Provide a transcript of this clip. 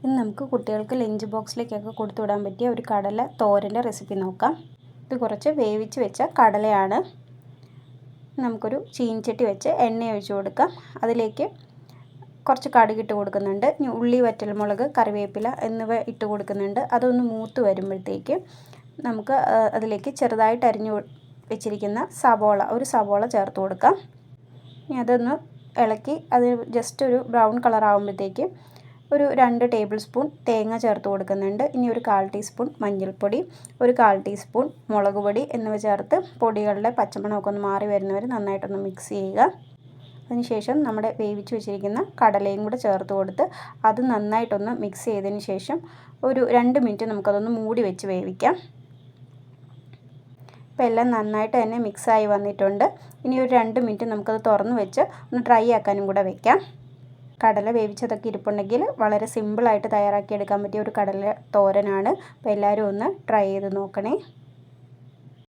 ഇന്ന് നമുക്ക് കുട്ടികൾക്ക് ലഞ്ച് ബോക്സിലേക്കൊക്കെ കൊടുത്തു വിടാൻ പറ്റിയ ഒരു കടല തോരൻ്റെ റെസിപ്പി നോക്കാം. ഇത് കുറച്ച് വേവിച്ച് വെച്ച കടലയാണ്. നമുക്കൊരു ചീനച്ചട്ടി വെച്ച് എണ്ണ ഒഴിച്ച് കൊടുക്കാം. അതിലേക്ക് കുറച്ച് കടുക് ഇട്ട് കൊടുക്കുന്നുണ്ട്. ഉള്ളി, വറ്റൽമുളക്, കറിവേപ്പില എന്നിവ ഇട്ട് കൊടുക്കുന്നുണ്ട്. അതൊന്ന് മൂത്ത് വരുമ്പോഴത്തേക്ക് നമുക്ക് അതിലേക്ക് ചെറുതായിട്ട് അരിഞ്ഞു വെച്ചിരിക്കുന്ന ഒരു സവോള ചേർത്ത് കൊടുക്കാം. ഇനി അതൊന്ന് ഇളക്കി അത് ജസ്റ്റ് ഒരു ബ്രൗൺ കളർ ആകുമ്പോഴത്തേക്ക് ഒരു 2 ടേബിൾ സ്പൂൺ തേങ്ങ ചേർത്ത് കൊടുക്കുന്നുണ്ട്. ഇനി ഒരു 1/4 ടീസ്പൂൺ മഞ്ഞൾപ്പൊടി, ഒരു 1/4 ടീസ്പൂൺ മുളക് പൊടി എന്നിവ ചേർത്ത് പൊടികളുടെ പച്ചമണമൊക്കെ ഒന്ന് മാറി വരുന്നവരെ നന്നായിട്ടൊന്ന് മിക്സ് ചെയ്യുക. അതിനുശേഷം നമ്മുടെ വേവിച്ച് വെച്ചിരിക്കുന്ന കടലയും കൂടെ ചേർത്ത് കൊടുത്ത് അത് നന്നായിട്ടൊന്ന് മിക്സ് ചെയ്തതിന് ശേഷം ഒരു 2 മിനിറ്റ് നമുക്കതൊന്ന് മൂടി വെച്ച് വേവിക്കാം. ഇപ്പോൾ എല്ലാം നന്നായിട്ട് തന്നെ മിക്സായി വന്നിട്ടുണ്ട്. ഇനി ഒരു 2 മിനിറ്റ് നമുക്കത് തുറന്ന് വെച്ച് ഒന്ന് ഡ്രൈ ആക്കാനും കൂടെ വെക്കാം. കടല വേവിച്ചതൊക്കെ ഇരിപ്പുണ്ടെങ്കിൽ വളരെ സിമ്പിളായിട്ട് തയ്യാറാക്കിയെടുക്കാൻ പറ്റിയ ഒരു കടല തോരനാണ്. അപ്പോൾ എല്ലാവരും ഒന്ന് ട്രൈ ചെയ്ത് നോക്കണേ.